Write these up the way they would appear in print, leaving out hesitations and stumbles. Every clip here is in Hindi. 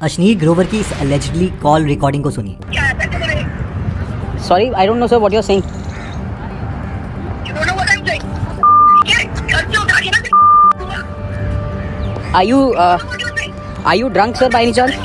अश्नीर ग्रोवर की इस allegedly कॉल रिकॉर्डिंग को सुनिए। Sorry, I don't know, sir, what you're saying. You don't know what I'm saying. घर से उठा के ना Are you what you're saying. are you drunk, sir, by any chance?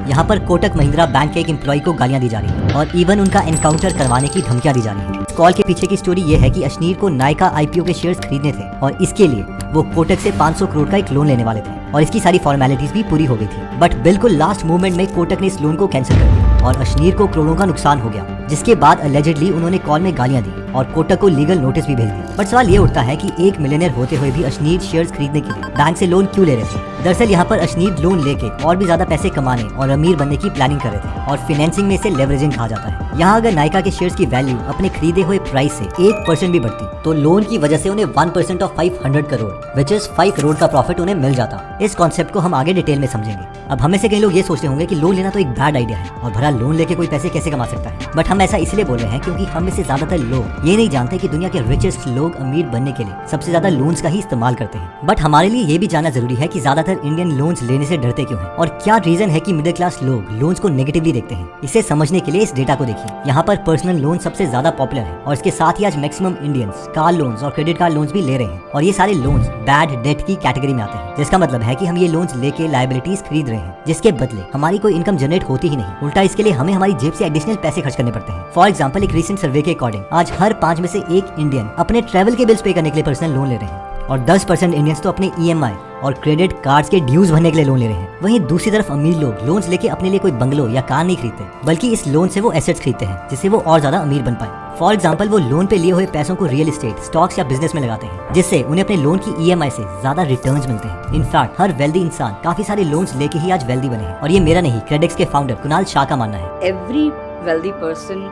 यहाँ पर कोटक महिंद्रा बैंक के एक एम्प्लॉय को गालियां दी जा रही है और इवन उनका एनकाउंटर करवाने की धमकियां दी जा रही है। कॉल के पीछे की स्टोरी ये है कि अश्नीर को नायका आईपीओ के शेयर्स खरीदने थे और इसके लिए वो कोटक से 500 करोड़ का एक लोन लेने वाले थे और इसकी सारी फॉर्मेलिटीज भी पूरी हो गई थी। बट बिल्कुल लास्ट मोमेंट में कोटक ने इस लोन को कैंसिल कर दिया और अश्नीर को करोड़ों का नुकसान हो गया, जिसके बाद अलेजेडली उन्होंने कॉल में गालियां दी और कोटक को लीगल नोटिस भी भेज दिया। बट सवाल ये उठता है कि एक मिलियनेयर होते हुए भी अश्नीर शेयर्स खरीदने के लिए बैंक से लोन क्यों ले रहे थे। दरअसल यहाँ पर अश्नीर लोन लेके और भी ज्यादा पैसे कमाने और अमीर बनने की प्लानिंग कर रहे थे और फाइनेंसिंग में इसे लेवरेजिंग कहा जाता है। यहाँ अगर नायका के शेयर्स की वैल्यू अपने खरीदे हुए प्राइस से 1% भी बढ़ती तो लोन की वजह से उन्हें 1% of 500 crore which is 5 crore का प्रॉफिट उन्हें मिल जाता। इस कॉन्सेप्ट को हम आगे डिटेल में समझेंगे। अब हमें से कई लोग ये सोचते होंगे कि लोन लेना तो एक बैड आइडिया है और भरा लोन लेके कोई पैसे कैसे कमा सकता है। बट हम ऐसा इसलिए बोल रहे हैं क्योंकि हम में से ज्यादातर लोग ये नहीं जानते कि दुनिया के रिचेस्ट लोग अमीर बनने के लिए सबसे ज्यादा लोन्स का ही इस्तेमाल करते हैं। बट हमारे लिए ये भी जानना जरूरी है कि ज्यादातर इंडियन लोन्स लेने से डरते क्यों हैं और क्या रीजन है कि मिडिल क्लास लोग लोन्स को नेगेटिवली देखते हैं। इसे समझने के लिए इस डेटा को देखिए। यहाँ पर पर्सनल लोन सबसे ज्यादा पॉपुलर है और इसके साथ ही आज मैक्सिमम इंडियंस कार लोन्स और क्रेडिट कार्ड लोन्स भी ले रहे हैं और ये सारे लोन्स बैड डेट की कैटेगरी में आते हैं, जिसका मतलब है कि हम ये लोन्स लेके लायबिलिटीज खरीद रहे हैं जिसके बदले हमारी कोई इनकम जनरेट होती ही नहीं। उल्टा इसके लिए हमें हमारी जेब से एडिशनल पैसे खर्च करने पड़ते हैं। फॉर एग्जाम्पल, एक रिसेंट सर्वे के अकॉर्डिंग आज हर 5 में से 1 इंडियन अपने ट्रैवल के बिल्स पे करने के लिए पर्सनल लोन ले रहे हैं और 10% इंडियंस तो अपने EMI और क्रेडिट कार्ड्स के ड्यूज भरने के लिए लोन ले रहे हैं। वहीं दूसरी तरफ अमीर लोग लोन्स लेके अपने लिए कोई बंगलो या कार नहीं खरीदते, बल्कि इस लोन से वो एसेट्स खरीदते हैं जिससे वो और ज्यादा अमीर बन पाए। फॉर एग्जाम्पल, वो लोन पे लिए हुए पैसों को रियल एस्टेट, स्टॉक्स या बिजनेस में लगाते हैं जिससे उन्हें अपने लोन की EMI से ज्यादा रिटर्न्स मिलते हैं। इनफैक्ट हर वेल्दी इंसान काफी सारे लोन्स लेके ही आज वेल्दी बने हैं और ये मेरा नहीं, क्रेडिक्स के फाउंडर कुणाल शाह का मानना है। Every wealthy person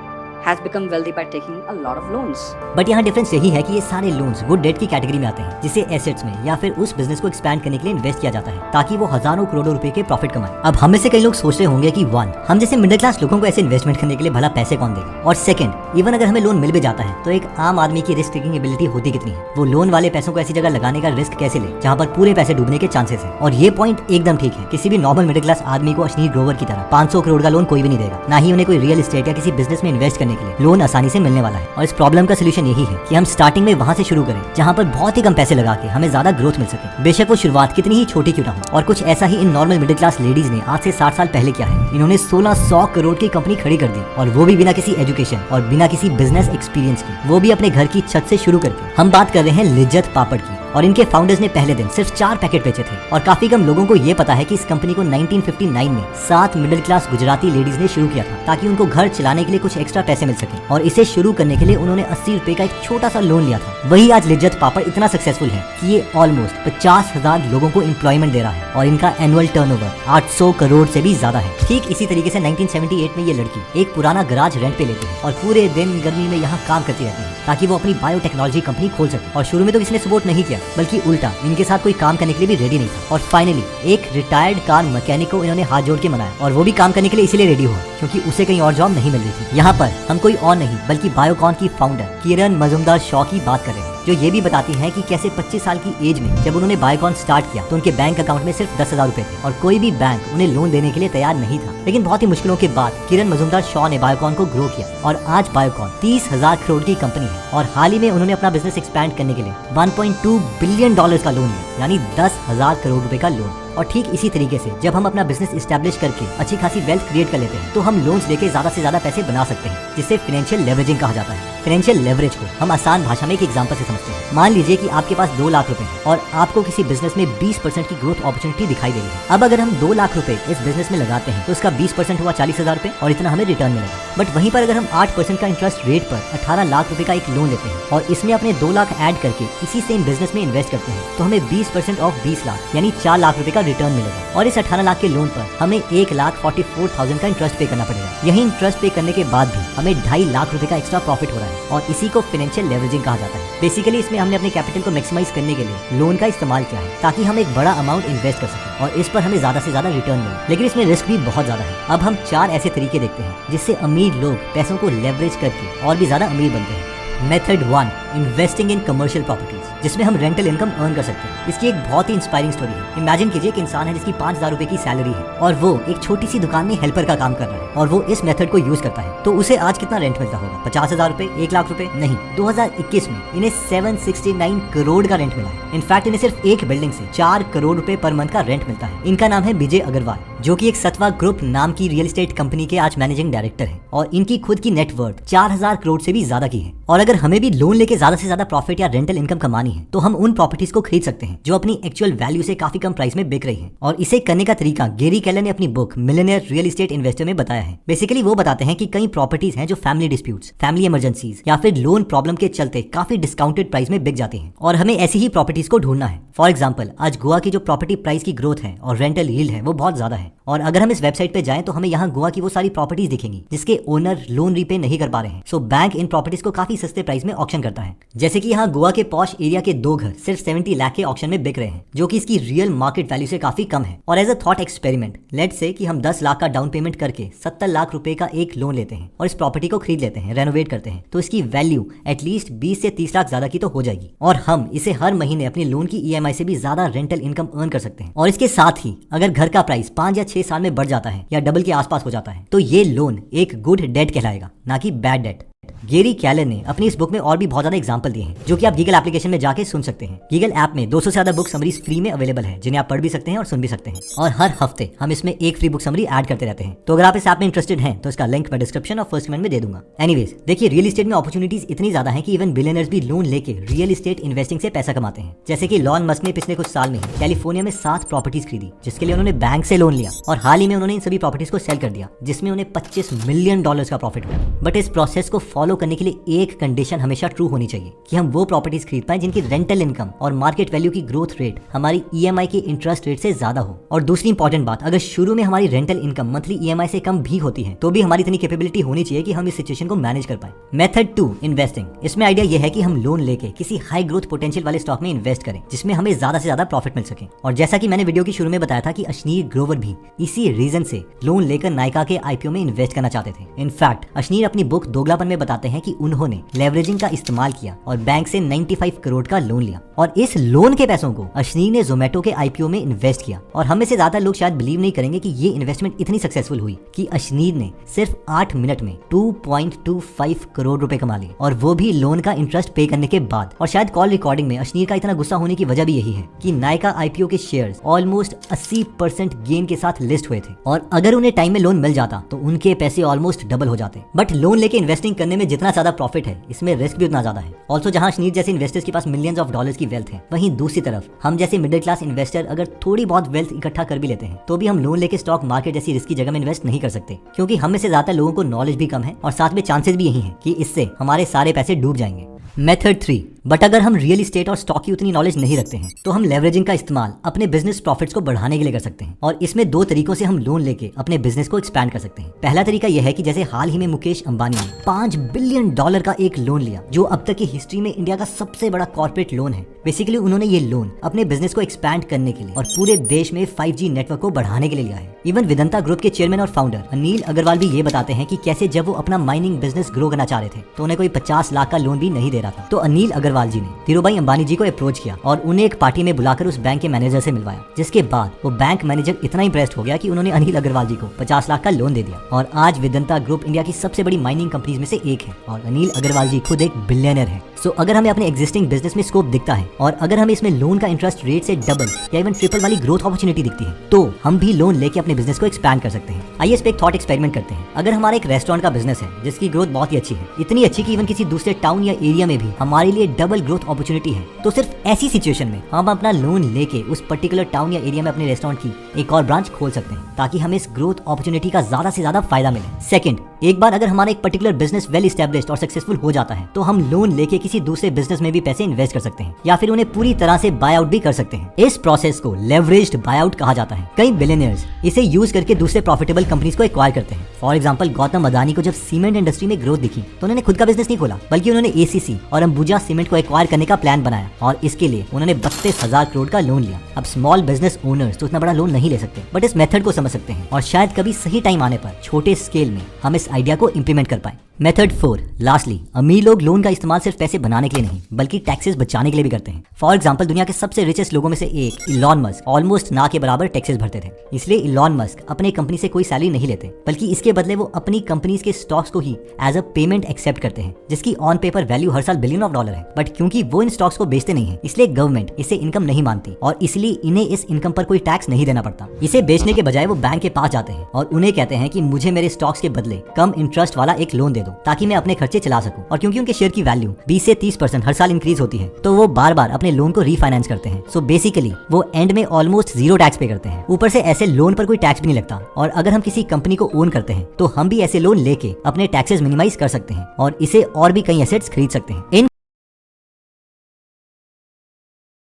has become wealthy by taking a lot of loans. But यहाँ डिफरेंस यही है कि ये सारे लोन्स गुड डेट की कैटेगरी में आते हैं जिसे एसेट्स में या फिर उस बिजनेस को एक्सपैंड करने के लिए इन्वेस्ट किया जाता है ताकि वो हजारों करोड़ों रुपए के प्रॉफिट कमाए। अब हम में से कई लोग सोच रहे होंगे कि 1, हम जैसे मिडिल क्लास लोगों को ऐसे इन्वेस्टमेंट करने के लिए भला पैसे कौन देगा, और 2, इवन अगर हमें लोन मिल भी जाता है तो एक आम आदमी की रिस्क टेकिंग एबिलिटी होती कितनी है। वो लोन वाले पैसों को ऐसी जगह लगाने का रिस्क कैसे ले जहाँ पर पूरे पैसे डूबने के चांसेस है। और ये पॉइंट एकदम ठीक है। किसी भी नॉर्मल मिडिल क्लास आदमी को अश्नीर ग्रोवर की तरह 500 करोड़ का लोन कोई भी नहीं देगा, ना ही उन्हें कोई रियल एस्टेट या किसी बिजनेस में इन्वेस्ट करने के लिए लोन आसानी से मिलने वाला है। और इस प्रॉब्लम का सोल्यूशन यही है कि हम स्टार्टिंग में वहां से शुरू करें जहां पर बहुत ही कम पैसे लगा के हमें ज्यादा ग्रोथ मिल सके, बेशक वो शुरुआत कितनी ही छोटी क्यों ना हो। और कुछ ऐसा ही इन नॉर्मल मिडिल क्लास लेडीज ने आज से 60 साल पहले किया है। इन्होंने 1600 करोड़ की कंपनी खड़ी कर दी और वो भी बिना किसी एजुकेशन और बिना किसी बिजनेस एक्सपीरियंस के, वो भी अपने घर की छत से शुरू करके। हम बात कर रहे हैं लिज्जत पापड़ की और इनके फाउंडर्स ने पहले दिन सिर्फ 4 पैकेट बेचे थे और काफी कम लोगों को ये पता है कि इस कंपनी को 1959 में 7 मिडिल क्लास गुजराती लेडीज ने शुरू किया था ताकि उनको घर चलाने के लिए कुछ एक्स्ट्रा पैसे मिल सके। और इसे शुरू करने के लिए उन्होंने 80 रुपए का एक छोटा सा लोन लिया था। वही आज लिज्जत पापड़ इतना सक्सेसफुल है कि ये ऑलमोस्ट 50,000 लोगों को एम्प्लॉयमेंट दे रहा है और इनका एनुअल टर्नओवर 800 करोड़ से भी ज्यादा है। ठीक इसी तरीके से 1978 में ये लड़की एक पुराना गराज रेंट पे लेती है और पूरे दिन गर्मी में यहाँ काम करती रहती है ताकि वो अपनी बायोटेक्नोलॉजी कंपनी खोल सके। और शुरू में तो किसी ने सपोर्ट नहीं किया, बल्कि उल्टा इनके साथ कोई काम करने के लिए भी रेडी नहीं था। और फाइनली एक रिटायर्ड कार मैकेनिक को इन्होंने हाथ जोड़ के मनाया और वो भी काम करने के लिए इसीलिए रेडी हुआ क्योंकि उसे कहीं और जॉब नहीं मिल रही थी। यहाँ पर हम कोई और नहीं बल्कि बायोकॉन की फाउंडर किरण मजुमदार शॉ की बात कर रहे हैं, जो ये भी बताती हैं कि कैसे 25 साल की एज में जब उन्होंने बायोकॉन स्टार्ट किया तो उनके बैंक अकाउंट में सिर्फ 10,000 रुपए थे और कोई भी बैंक उन्हें लोन देने के लिए तैयार नहीं था। लेकिन बहुत ही मुश्किलों के बाद किरण मजुमदार शॉ ने बायोकॉन को ग्रो किया और आज बायोकॉन 30,000 करोड़ की कंपनी है और हाल ही में उन्होंने अपना बिजनेस एक्सपैंड करने के लिए $1.2 बिलियन का लोन लिया, यानी 10,000 करोड़ रुपए का लोन। और ठीक इसी तरीके से जब हम अपना बिजनेस एस्टैब्लिश करके अच्छी खासी वेल्थ क्रिएट कर लेते हैं तो हम लोन्स लेके ज्यादा से ज्यादा पैसे बना सकते हैं, जिसे फाइनेंशियल लेवरेजिंग कहा जाता है। फाइनेंशियल लेवरेज को हम आसान भाषा में एक एग्जांपल से समझते हैं। मान लीजिए कि आपके पास 2 लाख रुपए हैं और आपको किसी बिजनेस में 20% की ग्रोथ अपॉर्चुनिटी दिखाई दे रही है। अब अगर हम 2 लाख रुपए इस बिजनेस में लगाते हैं तो उसका 20% हुआ 40,000 रुपए और इतना हमें रिटर्न मिलेगा। बट वहीं पर अगर हम 8% का इंटरेस्ट रेट पर 18 लाख रुपए का एक लोन लेते हैं और इसमें अपने 2 लाख ऐड करके इसी सेम बिजनेस में इन्वेस्ट करते हैं तो हमें 20% ऑफ 20 लाख यानी 4 लाख रुपए का रिटर्न मिलेगा। और इस 18 लाख के लोन पर हमें 1,44,000 का इंटरेस्ट पे करना पड़ेगा। यही इंटरेस्ट पे करने के बाद भी हमें 2.5 लाख रुपए का एक्स्ट्रा प्रॉफिट हो रहा है और इसी को फाइनेंशियल लेवरेजिंग कहा जाता है। बेसिकली इसमें हमने अपने कैपिटल को मैक्सिमाइज करने के लिए लोन का इस्तेमाल किया है ताकि हम एक बड़ा अमाउंट इन्वेस्ट कर सकें और इस पर हमें ज्यादा से ज्यादा रिटर्न मिले। लेकिन इसमें रिस्क भी बहुत ज्यादा है। अब हम 4 ऐसे तरीके देखते हैं जिससे अमीर लोग पैसों को लेवरेज करके और भी ज्यादा अमीर बनते हैं। Method 1, investing in commercial properties. जिसमें हम रेंटल इनकम अर्न कर सकते हैं। इसकी एक बहुत ही इंस्पायरिंग स्टोरी है। इमेजिन कीजिए कि इंसान है जिसकी 5,000 रुपए की सैलरी है और वो एक छोटी सी दुकान में हेल्पर का काम कर रहा है और वो इस मेथड को यूज करता है। तो उसे आज कितना रेंट मिलता होगा? 50,000 रुपए, 1 लाख रुपए? नहीं, 2021 में इन्हें 769 करोड़ का रेंट मिला है। इनफैक्ट इन्हें सिर्फ एक बिल्डिंग से 4 करोड़ रुपए पर मंथ का रेंट मिलता है। इनका नाम है विजय अग्रवाल, जो कि एक सतवा ग्रुप नाम की रियल एस्टेट कंपनी के आज मैनेजिंग डायरेक्टर है और इनकी खुद की नेटवर्थ 4,000 करोड़ से भी ज्यादा की है। और अगर हमें भी लोन लेके ज्यादा से ज्यादा प्रॉफिट या रेंटल इनकम कमानी है तो हम उन प्रॉपर्टीज को खरीद सकते हैं जो अपनी एक्चुअल वैल्यू से काफी कम प्राइस में बिक रही है। और इसे करने का तरीका गेरी केलर ने अपनी book millionaire real estate investor में बताया है। बेसिकली वो बताते हैं कि कई प्रॉपर्टीज हैं जो फैमिली डिस्प्यूट्स, फैमिली इमरजेंसीज या फिर लोन प्रॉब्लम के चलते काफी डिस्काउंटेड प्राइस में बिक जाती हैं और हमें ऐसी ही प्रॉपर्टीज को ढूंढना है। फॉर एग्जाम्पल, आज गोवा की जो प्रॉपर्टी प्राइस की ग्रोथ है और रेंटल यील्ड है वो बहुत ज्यादा है और अगर हम इस वेबसाइट पे जाएं तो हमें यहाँ गोवा की वो सारी प्रॉपर्टीज दिखेंगी जिसके ओनर लोन रीपे नहीं कर पा रहे हैं। सो बैंक इन प्रॉपर्टीज को काफी सस्ते प्राइस में ऑक्शन करता है। जैसे कि यहाँ गोवा के पॉश एरिया के 2 घर सिर्फ 70 लाख के ऑक्शन में बिक रहे हैं, जो कि इसकी रियल मार्केट वैल्यू से काफी कम है। और as a thought experiment, let's say कि हम 10 लाख का डाउन पेमेंट करके 70 लाख रुपए का एक लोन लेते हैं और इस प्रॉपर्टी को खरीद लेते हैं, रेनोवेट करते हैं, तो इसकी वैल्यू एटलीस्ट 20 से 30 लाख ज्यादा की तो हो जाएगी और हम इसे हर महीने अपने लोन की EMI से भी ज्यादा रेंटल इनकम अर्न कर सकते हैं। और इसके साथ ही अगर घर का प्राइस 5 या 6 साल में बढ़ जाता है या डबल के आसपास हो जाता है तो ये लोन एक गुड डेट कहलाएगा, ना कि बैड डेट। गेरी केलर ने अपनी इस बुक में और भी बहुत ज्यादा एग्जांपल दिए हैं जो कि आप गीगल एप्लीकेशन में जाके सुन सकते हैं। गीगल ऐप में 200 से ज्यादा बुक समरीज फ्री में अवेलेबल है जिन्हें आप पढ़ भी सकते हैं और सुन भी सकते हैं और हर हफ्ते हम इसमें एक फ्री बुक समरी ऐड करते रहते हैं। तो अगर आप इस ऐप में इंटरेस्टेड हैं तो इसका लिंक मैं डिस्क्रिप्शन और फर्स्ट कमेंट में दे दूंगा। एनीवेज, देखिए, रियल एस्टेट में अपॉर्चुनिटीज इतनी ज्यादा है कि इवन बिलियनर्स भी लोन लेके रियल एस्टेट इन्वेस्टिंग से पैसा कमाते हैं। जैसे कि लॉन मस्क ने पिछले कुछ साल में ही कैलिफोर्निया में 7 प्रॉपर्टीज खरीदी जिसके लिए उन्होंने बैंक से लोन लिया और हाल ही में उन्होंने इन सभी प्रॉपर्टीज को सेल कर दिया जिसमें उन्हें $25 मिलियन का प्रॉफिट हुआ। बट इस प्रोसेस को फॉलो करने के लिए एक कंडीशन हमेशा ट्रू होनी चाहिए कि हम वो प्रॉपर्टीज खरीद पाएं जिनकी रेंटल इनकम और मार्केट वैल्यू की ग्रोथ रेट हमारी EMI के इंटरेस्ट रेट से ज्यादा हो। और दूसरी इंपॉर्टेंट बात, अगर शुरू में हमारी रेंटल इनकम मंथली EMI से कम भी होती है तो भी हमारी इतनी कैपेबिलिटी होनी चाहिए कि हम इस सिचुएशन को मैनेज कर पाए। Method 2, investing. इसमें आइडिया यह है कि हम लोन लेके किसी हाई ग्रोथ पोटेंशियल वाले स्टॉक में इन्वेस्ट करें जिसमें हमें ज्यादा से ज्यादा प्रॉफिट मिल सके। और जैसा कि मैंने वीडियो की शुरू में बताया था कि अशनीर ग्रोवर भी इसी रीजन से लोन लेकर नायका के IPO में इन्वेस्ट करना चाहते थे। इनफैक्ट अशनीर अपनी बुक दोगलापन में बताते हैं कि उन्होंने लेवरेजिंग का इस्तेमाल किया और बैंक से 95 करोड़ का लोन लिया और इस लोन के पैसों को अशनीर ने जोमेटो के IPO में इन्वेस्ट किया। और हम में से ज्यादा लोग शायद बिलीव नहीं करेंगे कि ये इन्वेस्टमेंट इतनी सक्सेसफुल हुई कि अशनीर ने सिर्फ 8 मिनट में 2.25 करोड़ रुपए कमा लिए और वो भी लोन का इंटरेस्ट पे करने के बाद। और शायद कॉल रिकॉर्डिंग में अशनीर का इतना गुस्सा होने की वजह भी यही है कि नायका IPO के शेयर्स ऑलमोस्ट 80% गेन के साथ लिस्ट हुए थे और अगर उन्हें टाइम में लोन मिल जाता तो उनके पैसे ऑलमोस्ट डबल हो जाते। बट लोन लेके इन्वेस्टिंग करने में जितना ज्यादा प्रॉफिट है इसमें रिस्क भी उतना ज्यादा है। ऑल्सो जहां अशनीर जैसे इन्वेस्टर्स के पास मिलियंस ऑफ डॉलर्स की वेल्थ है, वहीं दूसरी तरफ हम जैसे मिडिल क्लास इन्वेस्टर अगर थोड़ी बहुत वेल्थ इकट्ठा कर भी लेते हैं तो भी हम लोन लेके स्टॉक मार्केट जैसी रिस्की जगह में इन्वेस्ट नहीं कर सकते क्योंकि हम में से ज्यादा लोगों को नॉलेज भी कम है और साथ में चांसेस भी यही है कि इससे हमारे सारे पैसे डूब जाएंगे। मेथड 3, बट अगर हम रियल एस्टेट और स्टॉक की उतनी नॉलेज नहीं रखते हैं तो हम लेवरेजिंग का इस्तेमाल अपने बिजनेस प्रॉफिट्स को बढ़ाने के लिए कर सकते हैं और इसमें 2 तरीकों से हम लोन लेके अपने बिजनेस को एक्सपैंड कर सकते हैं। पहला तरीका यह है कि जैसे हाल ही में मुकेश अंबानी ने $5 बिलियन का एक लोन लिया जो अब तक की हिस्ट्री में इंडिया का सबसे बड़ा कॉर्पोरेट लोन है। बेसिकली उन्होंने ये लोन अपने बिजनेस को एक्सपैंड करने के लिए और पूरे देश में 5G नेटवर्क को बढ़ाने के लिए लिया है। इवन वेदांता ग्रुप के चेयरमैन और फाउंडर अनिल अग्रवाल भी ये बताते हैं कि कैसे जब वो अपना माइनिंग बिजनेस ग्रो करना चाह रहे थे तो उन्हें कोई 50 लाख का लोन भी नहीं दे रहा था। तो अनिल अग्रवाल जी ने धीरूभाई अंबानी जी को अप्रोच किया और उन्हें एक पार्टी में बुलाकर उस बैंक के मैनेजर से मिलवाया, जिसके बाद वो बैंक मैनेजर इतना इंप्रेस्ड हो गया कि उन्होंने अनिल अग्रवाल जी को 50 लाख का लोन दे दिया। और आज वेदांता ग्रुप इंडिया की सबसे बड़ी माइनिंग कंपनीज में से एक है और अनिल अग्रवाल जी खुद एक बिलियनर है। सो अगर हमें अपने एग्जिस्टिंग बिजनेस में स्कोप दिखता है और अगर हमें इसमें लोन का इंटरेस्ट रेट से डबल या इवन ट्रिपल वाली ग्रोथ अपॉर्चुनिटी दिखती है तो हम भी लोन लेके अपने बिजनेस को एक्सपैंड कर सकते हैं। आइए इस पे एक थॉट एक्सपेरिमेंट करते हैं। अगर हमारा एक रेस्टोरेंट का बिजनेस है जिसकी ग्रोथ बहुत ही अच्छी है, इतनी अच्छी कि इवन किसी दूसरे टाउन या एरिया में भी हमारे लिए डबल ग्रोथ अपॉर्चुनिटी है, तो सिर्फ ऐसी सिचुएशन में हम अपना लोन लेके उस पर्टिकुलर टाउन या एरिया में अपने रेस्टोरेंट की एक और ब्रांच खोल सकते हैं ताकि हमें इस ग्रोथ अपॉर्चुनिटी का ज्यादा से ज्यादा फायदा मिले। सेकंड, एक बार अगर हमारा एक पर्टिकुलर बिजनेस वेल एस्टैब्लिश्ड और सक्सेसफुल हो जाता है तो हम लोन लेके किसी दूसरे बिजनेस में भी पैसे इन्वेस्ट कर सकते हैं या फिर उन्हें पूरी तरह से बाय आउट भी कर सकते हैं। इस प्रोसेस को लेवरेज्ड बाय आउट कहा जाता है। कई बिलियनियर्स इसे यूज करके दूसरे प्रॉफिटेबल कंपनीज को एक्वायर करते हैं। फॉर एग्जांपल, गौतम अदानी को जब सीमेंट इंडस्ट्री में ग्रोथ दिखी तो उन्होंने खुद का बिजनेस नहीं खोला बल्कि उन्होंने ACC और अंबुजा सीमेंट को एक्वायर करने का प्लान बनाया और इसके लिए उन्होंने 32,000 करोड़ का लोन लिया। अब स्मॉल बिजनेस ओनर्स तो इतना बड़ा लोन नहीं ले सकते बट इस मेथड को समझ सकते हैं और शायद कभी सही टाइम आने पर छोटे स्केल में हम इस इस आइडिया को इम्प्लीमेंट कर पाए। मेथड 4, लास्टली, अमीर लोग लोन का इस्तेमाल सिर्फ पैसे बनाने के लिए नहीं बल्कि टैक्सेस बचाने के लिए भी करते हैं। फॉर एग्जांपल, दुनिया के सबसे रिचेस्ट लोगों में से एक इलॉन मस्क ऑलमोस्ट ना के बराबर टैक्सेस भरते थे। इसलिए इलॉन मस्क अपने कंपनी से कोई सैलरी नहीं लेते, बल्कि इसके बदले वो अपनी कंपनीज के स्टॉक्स को ही एज अ पेमेंट एक्सेप्ट करते हैं, जिसकी ऑन पेपर वैल्यू हर साल बिलियन ऑफ डॉलर है। बट क्योंकि वो इन स्टॉक्स को बेचते नहीं है, इसलिए गवर्नमेंट इसे इनकम नहीं मानती और इसलिए इन्हें इस इनकम पर कोई टैक्स नहीं देना पड़ता। इसे बेचने के बजाय वो बैंक के पास जाते हैं और उन्हें कहते हैं कि मुझे मेरे स्टॉक्स के बदले कम इंटरेस्ट वाला एक लोन दे दो ताकि मैं अपने खर्चे चला सकूं। और क्योंकि उनके शेयर की वैल्यू 20 से 30% हर साल इंक्रीज होती है, तो वो बार बार अपने लोन को रीफाइनेंस करते हैं। सो बेसिकली वो एंड में ऑलमोस्ट 0 टैक्स पे करते हैं। ऊपर से ऐसे लोन पर कोई टैक्स भी नहीं लगता। और अगर हम किसी कंपनी को ओन करते हैं तो हम भी ऐसे लोन लेके अपने टैक्सेस मिनिमाइज कर सकते हैं और इसे और भी कई एसेट्स खरीद सकते हैं। इन